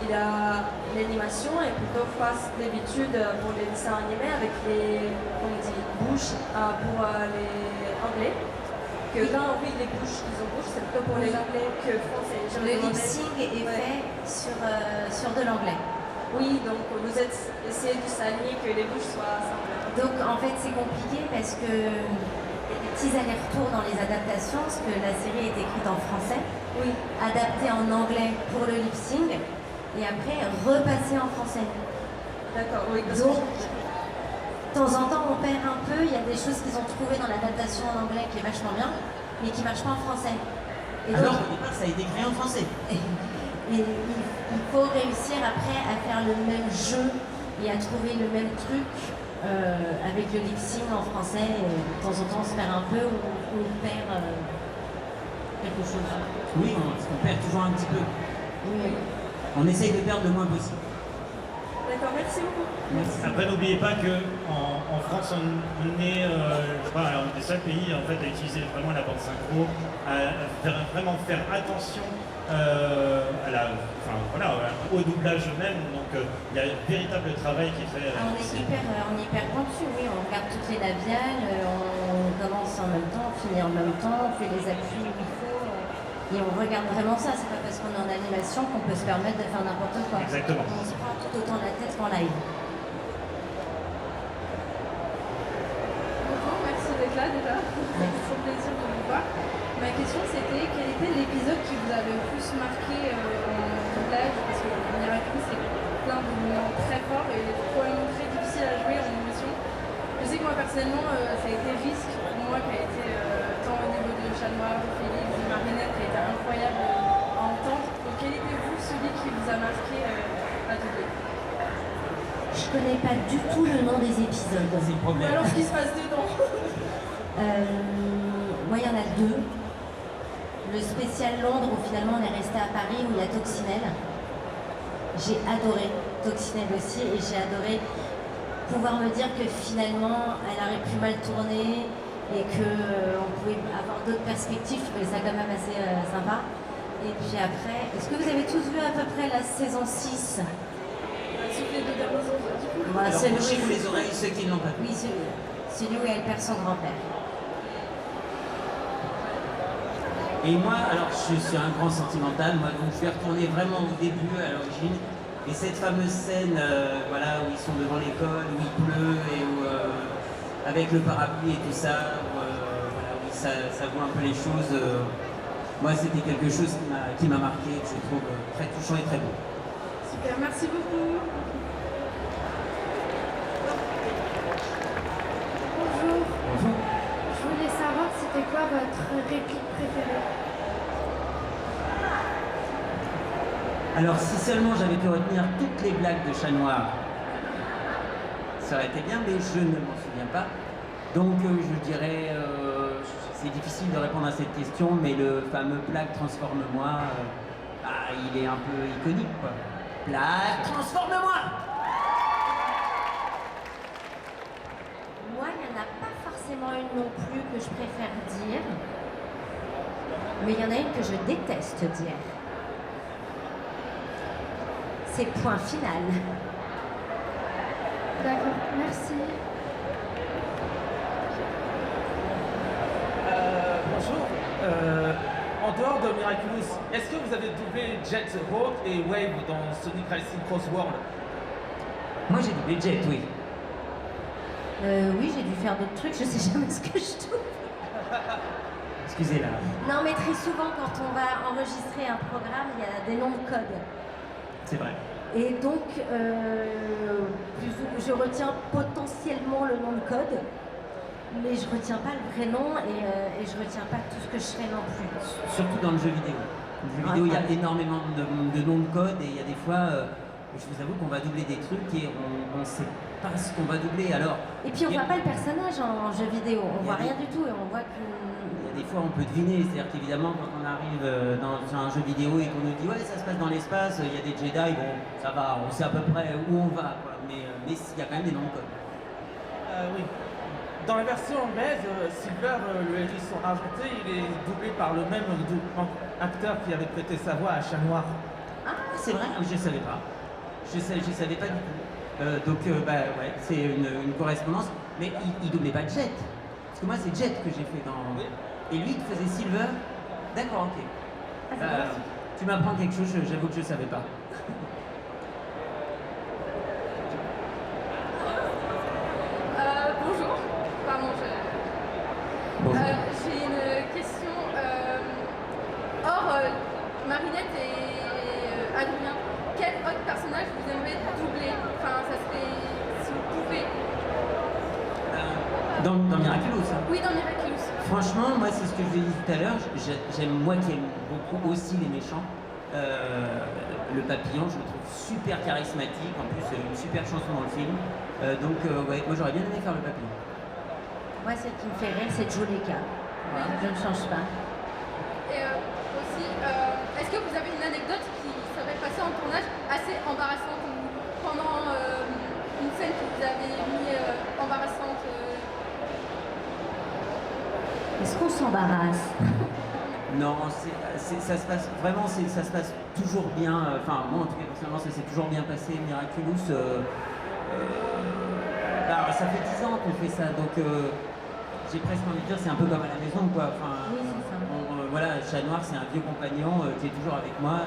il y a l'animation et plutôt face d'habitude pour les dessins animés avec les, on dit, bouches pour les anglais. Que là, oui, les bouches qu'ils ont bouches, c'est plutôt pour les anglais que français. Je me Le lip demandais- sync est Ouais. fait sur de l'anglais. Oui, donc vous êtes essayé de s'aligner que les bouches soient semblables. Donc en fait c'est compliqué parce que il y a des petits allers-retours dans les adaptations, parce que la série est écrite en français, Oui, adaptée en anglais pour le lip sync, et après repassée en français. d'accord, oui. Parce Donc, que de temps en temps on perd un peu, il y a des choses qu'ils ont trouvées dans l'adaptation en anglais qui est vachement bien, mais qui ne marchent pas en français. Et Alors donc, au départ, ça a été créé en français. et il faut réussir après à faire le même jeu et à trouver le même truc avec le lip sync en français. Et de temps en temps, on se perd un peu ou on perd quelque chose. Oui, on perd toujours un petit peu. Oui. On essaye de perdre le moins possible. d'accord, merci beaucoup. Merci. Après, n'oubliez pas qu'en France, on est je crois, alors, un des seuls pays en fait, à utiliser vraiment la bande synchro, vraiment faire attention au doublage même. Donc, il y a un véritable travail qui est fait. On est hyper pointu, oui. On regarde toutes les labiales, on commence en même temps, on finit en même temps, on fait les appuis où il faut. Et on regarde vraiment ça. C'est pas parce qu'on est en animation qu'on peut se permettre de faire n'importe quoi. Exactement. On se prend tout autant la tête qu'en live. Bonjour, merci d'être là déjà. C'est un plaisir de vous voir. Ma question c'était quel était l'épisode qui vous a le plus marqué en doublage, parce que Miraculous c'est plein de moments très forts et probablement très difficile à jouer en émotion. Je sais que moi personnellement ça a été Risque pour moi qui a été tant au niveau de Chat Noir, Félix, de Marinette qui a été incroyable à entendre. Donc quel était vous celui qui vous a marqué à doubler? Je connais pas du tout le nom des épisodes. C'est le Ou problème. alors ce qui se passe dedans? Moi, il y en a deux. Le spécial Londres où finalement on est resté à Paris où il y a Toxinelle. J'ai adoré Toxinelle aussi et j'ai adoré pouvoir me dire que finalement elle aurait pu mal tourner et qu'on pouvait avoir d'autres perspectives. Je trouvais ça quand même assez sympa. Et puis après, est-ce que vous avez tous vu à peu près la saison 6? Sauf les deux derniers épisodes du coup. Bah, Alors, celui- bouchez-vous les oreilles, ceux qui ne l'ont pas vu. Oui, celui où elle perd son grand-père. Et moi, alors je suis un grand sentimental, moi, donc je vais retourner vraiment au début, à l'origine. Et cette fameuse scène voilà, où ils sont devant l'école, où il pleut et où, avec le parapluie et tout ça, voilà, où ça voit un peu les choses. Moi, c'était quelque chose qui m'a marqué, que je trouve très touchant et très beau. Super, merci beaucoup. Bonjour, Bonjour. je voulais savoir c'était quoi votre réplique préférée. Alors, si seulement j'avais pu retenir toutes les blagues de Chat Noir, ça aurait été bien, mais je ne m'en souviens pas. Donc, je dirais, c'est difficile de répondre à cette question, mais le fameux Plague transforme-moi, il est un peu iconique, quoi. Plague transforme-moi! Moi, il n'y en a pas forcément une non plus que je préfère dire, mais il y en a une que je déteste dire. C'est point final. D'accord, merci. Bonjour. En dehors de Miraculous, est-ce que vous avez doublé Jet Hawk et Wave dans Sonic Racing Cross World? Moi, j'ai doublé Jet, oui. Oui, j'ai dû faire d'autres trucs, je sais jamais ce que je trouve. Excusez-la. Non, mais très souvent, quand on va enregistrer un programme, il y a des noms de code. C'est vrai. Et donc, je retiens potentiellement le nom de code, mais je retiens pas le vrai nom et je retiens pas tout ce que je fais non plus. Surtout dans le jeu vidéo. Dans le jeu vidéo, il y a énormément de noms de code et il y a des fois, je vous avoue qu'on va doubler des trucs et on ne sait pas ce qu'on va doubler. Alors, Et puis on il y a- voit pas le personnage en jeu vidéo, on Il y a voit des- rien du tout et on voit que... il y a des fois, on peut deviner. C'est-à-dire qu'évidemment, quand on arrive sur un jeu vidéo et qu'on nous dit ouais, ça se passe dans l'espace, il y a des Jedi, bon, ça va, on sait à peu près où on va, quoi. Mais il y a quand même des noms de code. Oui. Dans la version anglaise, Silver, le hérisson argenté, il est doublé par le même acteur qui avait prêté sa voix à Chat Noir. Ah, c'est vrai, je ne savais pas. Je savais pas du tout. Donc, ouais, c'est une correspondance. Mais il doublait pas Jet. Parce que moi, c'est Jet que j'ai fait dans. Oui. Et lui qui faisait Silver. D'accord, ok. Tu m'apprends quelque chose, j'avoue que je ne savais pas. Bonjour. Pardon, Bonjour. j'ai une question. Marinette et Adrien, quel autre personnage vous aimeriez doubler? Enfin, ça serait si vous pouvez. Dans Miraculous, hein. Oui, dans Miraculous. Franchement, moi, c'est ce que je vous ai dit tout à l'heure. J'aime, moi qui aime beaucoup aussi les méchants, le papillon, je le trouve super charismatique. En plus, une super chanson dans le film. Ouais, moi, j'aurais bien aimé faire le papillon. Moi, celle qui me fait rire, c'est Juleka. Je ne change pas. Et aussi, est-ce que vous avez une anecdote qui serait passée en tournage assez embarrassante ou pendant une scène que vous avez mis embarrassante Est-ce qu'on s'embarrasse? Non, ça se passe vraiment, ça se passe toujours bien. Enfin, moi en tout cas personnellement, ça s'est toujours bien passé. Miraculous, ça fait 10 ans qu'on fait ça, donc j'ai presque envie de dire c'est un peu comme à la maison, quoi. Enfin, Oui, c'est ça. voilà, Chat Noir, c'est un vieux compagnon qui est toujours avec moi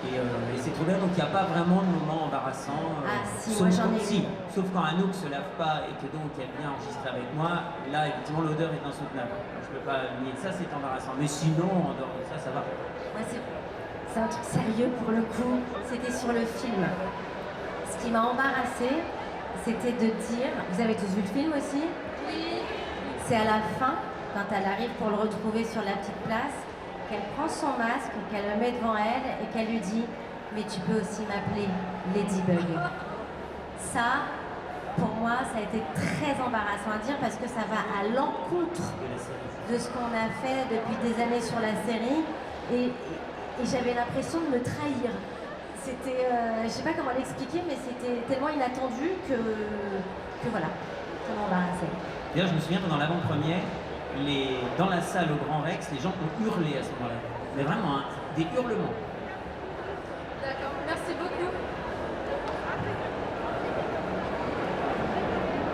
et c'est trop bien. Donc il n'y a pas vraiment de moment embarrassant. Moi j'en ai eu. Sauf quand Anouk se lave pas et que donc elle vient enregistrer avec moi, là effectivement l'odeur est insoutenable. Je peux pas nier ça, c'est embarrassant. Mais sinon, en dehors de ça, ça va. Moi, c'est un truc sérieux pour le coup. C'était sur le film. Ce qui m'a embarrassée, c'était de dire. Vous avez tous vu le film aussi? Oui. C'est à la fin, quand elle arrive pour le retrouver sur la petite place, qu'elle prend son masque, qu'elle le met devant elle et qu'elle lui dit « Mais tu peux aussi m'appeler Ladybug ». Ça, pour moi, ça a été très embarrassant à dire parce que ça va à l'encontre de ce qu'on a fait depuis des années sur la série et j'avais l'impression de me trahir. C'était, je sais pas comment l'expliquer, mais c'était tellement inattendu que voilà, ça m'embarrassait. D'ailleurs, je me souviens pendant l'avant-première, dans la salle au Grand Rex, les gens ont hurlé à ce moment-là. Mais vraiment, hein, des hurlements. D'accord, merci beaucoup.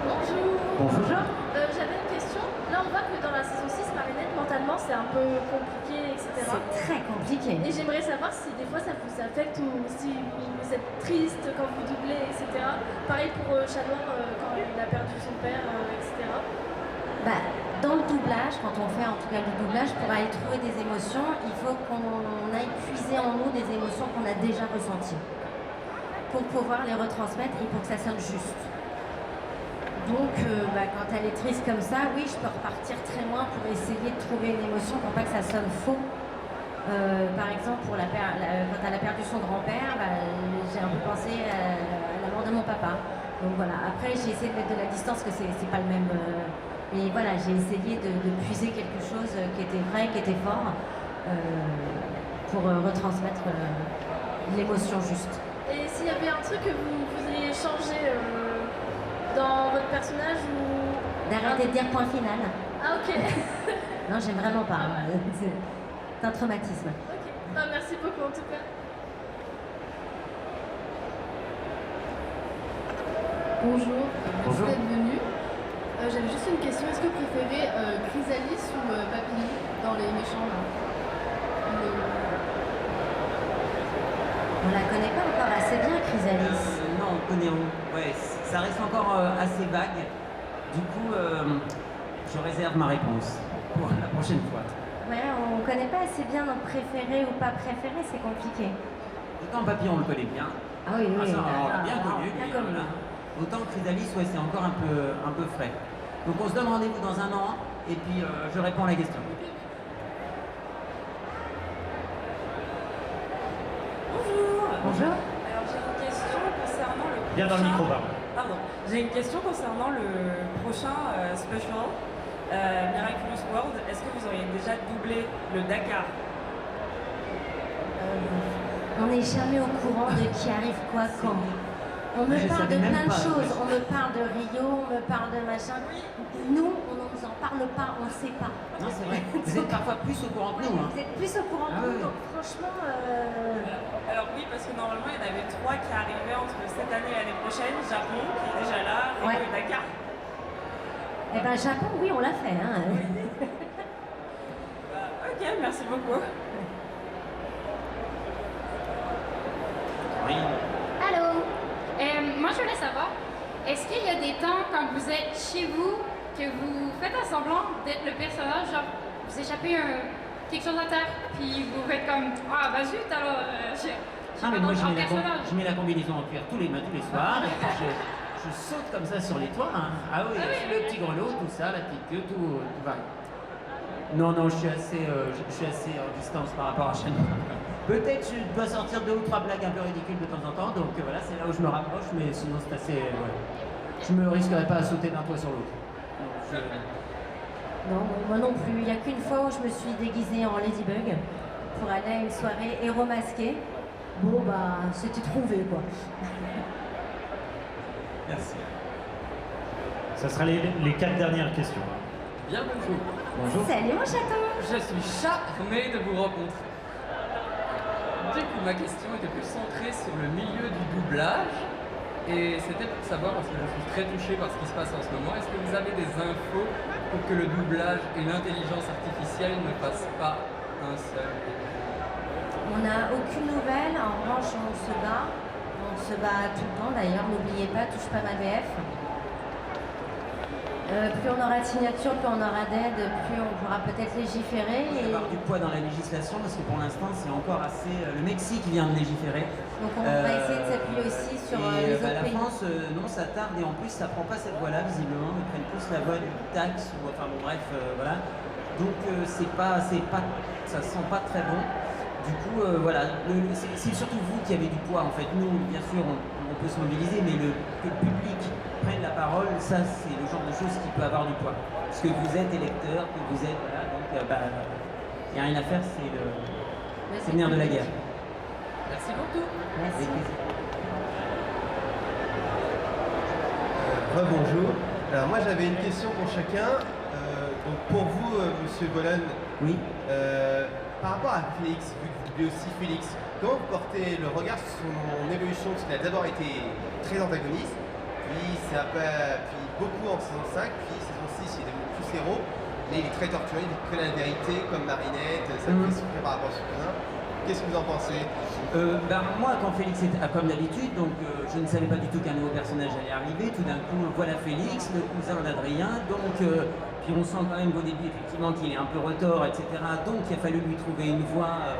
Bonjour. Bonjour. J'avais une question. Là, on voit que dans la saison 6, Marinette, mentalement, c'est un peu compliqué, etc. C'est très compliqué. Et j'aimerais savoir si des fois ça vous affecte ou si vous êtes triste quand vous doublez, etc. Pareil pour Chat Noir quand il a perdu son père, etc. Bah, dans le doublage, quand on fait en tout cas du doublage, pour aller trouver des émotions, il faut qu'on aille puiser en nous des émotions qu'on a déjà ressenties. Pour pouvoir les retransmettre et pour que ça sonne juste. Donc, quand elle est triste comme ça, oui, je peux repartir très loin pour essayer de trouver une émotion pour pas que ça sonne faux. Par exemple, quand elle a perdu son grand-père, j'ai un peu pensé à la mort de mon papa. Donc voilà, après j'ai essayé de mettre de la distance, que c'est pas le même... mais voilà, j'ai essayé de puiser quelque chose qui était vrai, qui était fort, pour retransmettre l'émotion juste. Et s'il y avait un truc que vous voudriez changer dans votre personnage ou... D'arrêter de dire point final. Ah ok. Non, j'aime vraiment pas. C'est un traumatisme. Ok. Merci beaucoup en tout cas. Bonjour, Bonjour. merci d'être venu. J'avais juste une question, est-ce que vous préférez Chrysalis ou Papilly dans les méchants là? On la connaît pas encore assez bien, Chrysalis. Non, on connaît. Ouais, ça reste encore assez vague. Du coup, je réserve ma réponse pour la prochaine fois. Ouais, on connaît pas assez bien notre préféré ou pas préféré, c'est compliqué. Autant Papillon, on le connaît bien. Ah oui, oui. Ça, on l'a bien connu. Bien lui, connu. voilà. Autant Chrysalis, ouais, c'est encore un peu frais. Donc on se donne rendez-vous dans un an et puis je réponds à la question. Bonjour. Alors j'ai une question concernant le prochain... Bien dans le micro, pardon. Pardon. J'ai une question concernant le prochain special, Miraculous World. Est-ce que vous auriez déjà doublé le Dakar? On n'est jamais au courant de qui arrive quoi quand. On me Je parle savais de même plein de pas, choses. ouais. On me parle de Rio, on me parle de machin. Nous, on ne nous en parle pas, on ne sait pas. Non, c'est vrai. Vous êtes parfois plus au courant que nous. Hein. Vous êtes plus au courant Ah que nous, ouais. donc franchement... Alors oui, parce que normalement il y en avait 3 qui arrivaient entre cette année et l'année prochaine. Japon qui est déjà là, Rio Ouais. et Dakar. Eh ben Japon, oui, on l'a fait. Hein. Ok, merci beaucoup. Oui. Allô. Moi, je voulais savoir, est-ce qu'il y a des temps quand vous êtes chez vous que vous faites un semblant d'être le personnage, genre vous échappez quelque chose à terre, puis vous faites comme ah bah zut alors Ah mais moi en personnage. je mets la combinaison en cuir tous les soirs et puis je saute comme ça sur les toits. Hein. Ah oui, le petit grelot, tout ça, la petite queue, tout va. Non, je suis assez en distance par rapport à chaque fois. Peut-être je dois sortir 2 ou 3 blagues un peu ridicules de temps en temps, donc voilà, c'est là où je me rapproche, mais sinon c'est assez... Je me risquerais pas à sauter d'un toit sur l'autre. Non, moi non plus. Il n'y a qu'une fois où je me suis déguisée en Ladybug pour aller à une soirée héros masqué. Bon, bah, c'était trouvé, quoi. Merci. Ça sera les 4 dernières questions. Bien bonjour. Bonjour. Salut, mon chaton. Je suis charmé de vous rencontrer. Du coup, ma question était plus centrée sur le milieu du doublage. Et c'était pour savoir, parce que je suis très touché par ce qui se passe en ce moment, est-ce que vous avez des infos pour que le doublage et l'intelligence artificielle ne fassent pas un seul? On n'a aucune nouvelle. En revanche, on se bat. On se bat tout le temps, d'ailleurs. N'oubliez pas, touche pas ma VF. Plus on aura de signatures, plus on aura d'aide, plus on pourra peut-être légiférer. Il va y avoir du poids dans la législation parce que pour l'instant c'est encore assez... le Mexique vient de légiférer. Donc on va essayer de s'appuyer aussi sur les autres la pays. France, non, ça tarde et en plus ça prend pas cette voie-là visiblement. Ils prennent plus la voie du taxe ou enfin bon bref, voilà. Donc ça sent pas très bon. Du coup, voilà, c'est surtout vous qui avez du poids en fait. Nous, bien sûr, on peut se mobiliser, mais que le public prenne la parole, ça c'est le genre de choses qui peut avoir du poids. Parce que vous êtes électeur, que vous êtes, voilà, donc il n'y a rien à faire, c'est le nerf de la guerre. Merci beaucoup. Merci. Bonjour. Alors moi j'avais une question pour chacun. Donc pour vous, Monsieur Bolan, oui. Par rapport à Félix, vu que vous doublez aussi Félix, comment vous portez le regard sur son évolution? Parce qu'il a d'abord été très antagoniste, puis beaucoup en saison 5, puis saison 6 il est devenu plus héros, mais il est très torturé, il connaît la vérité comme Marinette, ça me fait souffrir par rapport à son cousin. Qu'est-ce que vous en pensez? Moi, quand Félix était, comme d'habitude, donc je ne savais pas du tout qu'un nouveau personnage allait arriver. Tout d'un coup, voilà Félix, le cousin d'Adrien. Donc, puis on sent quand même au début effectivement qu'il est un peu retors, etc. Donc, il a fallu lui trouver une voix,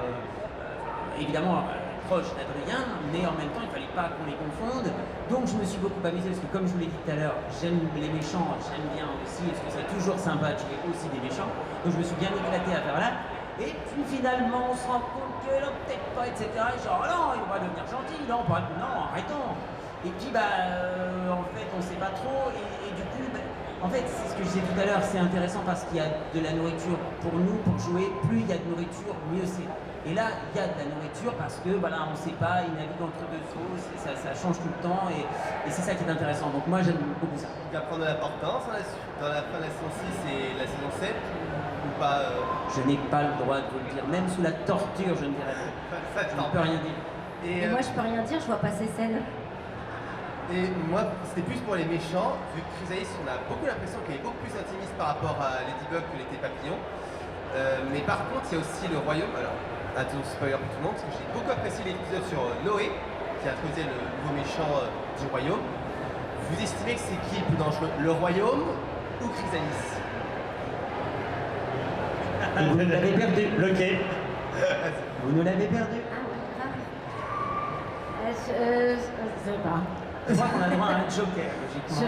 évidemment proche d'Adrien, mais en même temps, il ne fallait pas qu'on les confonde. Donc, je me suis beaucoup amusé parce que, comme je vous l'ai dit tout à l'heure, j'aime les méchants, j'aime bien aussi, parce que c'est toujours sympa de jouer aussi des méchants. Donc, je me suis bien éclaté à faire là. Et puis finalement, on se rend compte que là, peut-être pas, etc. Et genre, non, il va devenir gentil, non, arrêtons. Et puis, en fait, on sait pas trop. Et du coup, en fait, c'est ce que je disais tout à l'heure, c'est intéressant parce qu'il y a de la nourriture pour nous, pour jouer. Plus il y a de nourriture, mieux c'est. Et là, il y a de la nourriture parce que, voilà, on sait pas, il navigue entre deux sauces, ça change tout le temps. Et c'est ça qui est intéressant. Donc, moi, j'aime beaucoup ça. Il va prendre de l'importance dans la fin de la saison 6 et la saison 7 ou pas Je n'ai pas le droit de vous le dire. Même sous la torture, je ne dirais pas. Ça, je ne peux rien dire. Et moi, je peux rien dire, je vois pas ces scènes. Et moi, c'était plus pour les méchants, vu que Chrysalis, on a beaucoup l'impression qu'elle est beaucoup plus intimiste par rapport à Ladybug que l'était Papillon. Mais par contre, il y a aussi le royaume. Alors, attention, spoiler pour tout le monde, parce que j'ai beaucoup apprécié l'épisode sur Noé, qui introduisait le nouveau méchant du royaume. Vous estimez que c'est qui le plus dangereux, le royaume ou Chrysalis? Vous nous l'avez perdu. Bloqué. Vous nous l'avez perdu. Je sais pas. Je crois qu'on a droit à un joker, logiquement.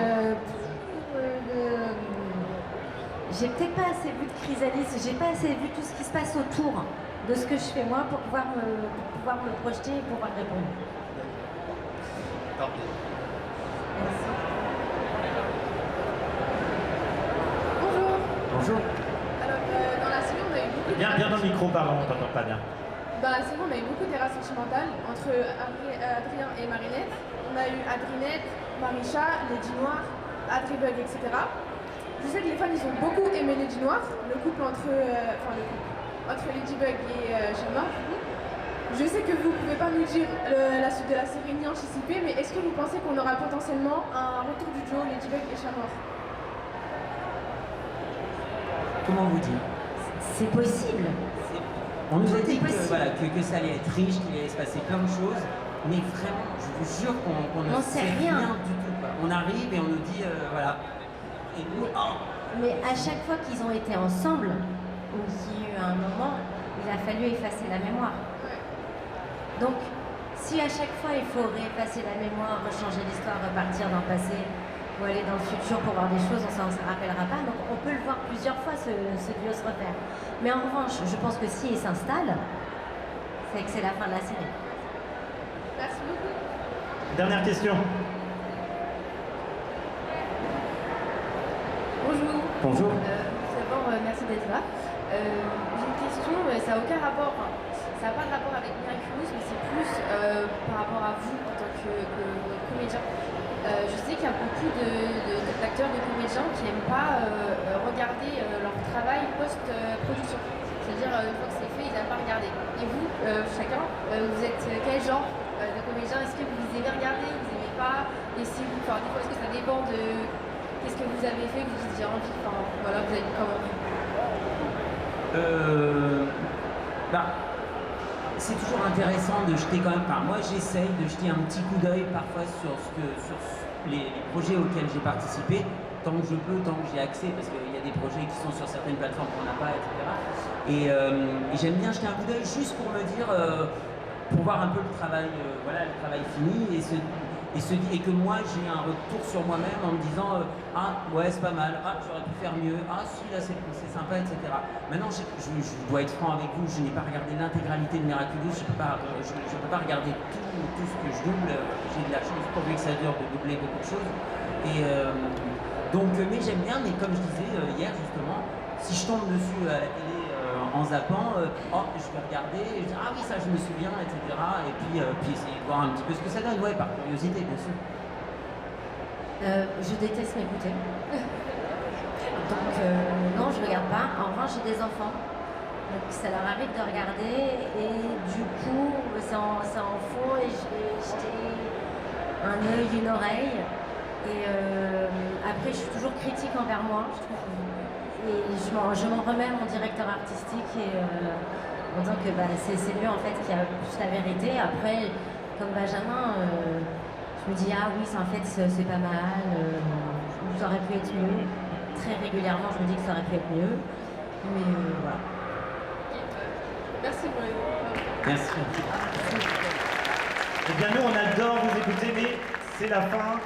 J'ai peut-être pas assez vu de Chrysalis, j'ai pas assez vu tout ce qui se passe autour de ce que je fais moi pour pouvoir me projeter et pouvoir répondre. Tant pis. Merci. Bonjour. Bonjour. Alors, dans la série, on a eu beaucoup Bien dans le micro, pardon, on t'entend pas bien. Dans la série, on a eu beaucoup d'erreurs sentimentales entre Adrien et Marinette. On a eu Adrinette, Marisha, Lady Noir, Adribug, etc. Je sais que les fans, ils ont beaucoup aimé Lady Noir, le couple entre Ladybug et Chat Noir. Je sais que vous ne pouvez pas nous dire la suite de la série ni anticiper, mais est-ce que vous pensez qu'on aura potentiellement un retour du duo Ladybug et Chat Noir? Comment vous dire? c'est possible. On nous a Tout est dit que, possible. voilà, que ça allait être riche, qu'il allait se passer plein de choses, mais vraiment, je vous jure qu'on ne On sait sait rien. rien. Du tout. Quoi. On arrive et on nous dit, voilà. Et nous, oh, Mais à chaque fois qu'ils ont été ensemble, ou qu'il y a eu un moment, il a fallu effacer la mémoire. Donc, si à chaque fois il faut réeffacer la mémoire, rechanger l'histoire, repartir dans le passé, ou aller dans le futur pour voir des choses, on s'en rappellera pas. Donc on peut le voir plusieurs fois, ce duo se refaire. Mais en revanche, je pense que s'il s'installe, c'est que c'est la fin de la série. Merci beaucoup. Dernière question. Bonjour. Bonjour. D'abord, merci d'être là. J'ai une question, mais ça n'a aucun rapport, enfin, ça n'a pas de rapport avec Miraculous, mais c'est plus par rapport à vous en tant que comédien. Je sais qu'il y a beaucoup d'acteurs, de comédiens qui n'aiment pas regarder leur travail post-production. C'est-à-dire, une fois que c'est fait, ils n'aiment pas regarder. Et vous, chacun, vous êtes quel genre de comédien? Est-ce que vous aimez regarder, vous n'aimez pas? Et si vous, enfin, des fois, est-ce que ça dépend de qu'est-ce que vous avez fait, vous dites j'ai envie, enfin, voilà, vous avez comment? c'est toujours intéressant de jeter quand même. Enfin, moi, j'essaye de jeter un petit coup d'œil parfois sur les projets auxquels j'ai participé, tant que je peux, tant que j'ai accès, parce qu'il y a des projets qui sont sur certaines plateformes qu'on n'a pas, etc. Et j'aime bien jeter un coup d'œil juste pour me dire, pour voir un peu le travail, voilà, le travail fini, et que moi j'ai un retour sur moi-même en me disant ah ouais c'est pas mal, ah j'aurais pu faire mieux, ah si là c'est sympa, etc. Maintenant je dois être franc avec vous, je n'ai pas regardé l'intégralité de Miraculous, je peux pas regarder tout ce que je double, j'ai de la chance pourvu que ça dure de doubler beaucoup de choses. Et donc mais j'aime bien, mais comme je disais hier justement, si je tombe dessus à la télé en zappant, oh, je vais regarder, et je dis ah oui ça je me souviens, etc. Et puis essayer de voir un petit peu ce que ça donne, ouais, par curiosité bien sûr. Je déteste m'écouter. Donc non, je regarde pas. En revanche, j'ai des enfants. Donc ça leur arrive de regarder et du coup, c'est en fond et j'ai jeté un œil, une oreille. Et après, je suis toujours critique envers moi. Et je m'en remets à mon directeur artistique et en disant que c'est lui en fait qui a plus la vérité. Après, comme Benjamin, je me dis ah oui, en fait c'est pas mal, ça aurait pu être mieux. Très régulièrement, je me dis que ça aurait pu être mieux. Mais voilà. Merci pour les Merci. Eh bien nous on adore vous écouter, mais c'est la fin.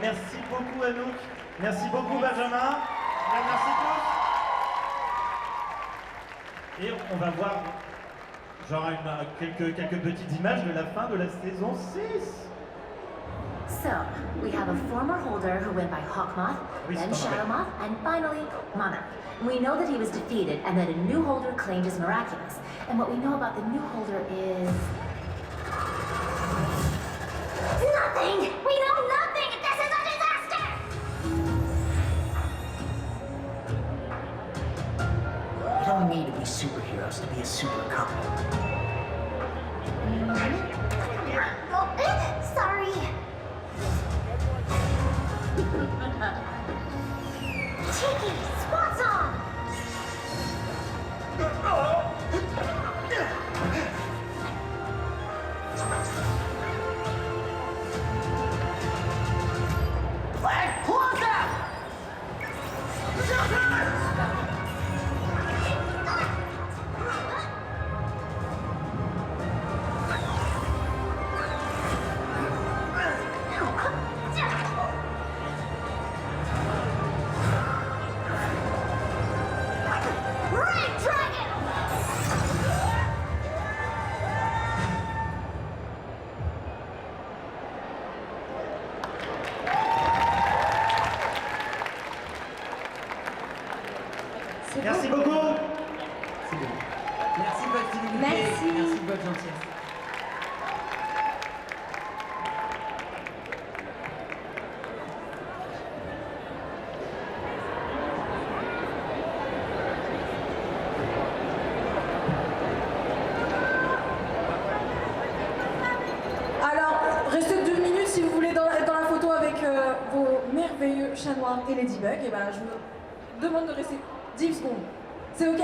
Merci beaucoup Anouk, merci beaucoup Benjamin. Merci tous. Et on va voir genre quelques petites images de la fin de la saison 6. So, we have a former holder who went by Hawkmoth, then Shadowmoth, and finally, Monarch. We know that he was defeated and that a new holder claimed his miraculous. And what we know about the new holder is... nothing! We know nothing! This is a disaster! You don't need to be superheroes to be a super couple. Oh, sorry. Tiki, spots on! Flag, close out! Red Dragon! Merci beaucoup. C'est bon. Merci de votre fidélité. Merci de votre gentillesse. Alors, restez 2 minutes si vous voulez être dans la photo avec vos merveilleux chats noirs et Ladybug. Et ben, je vous demande de rester 10 secondes. C'est ok?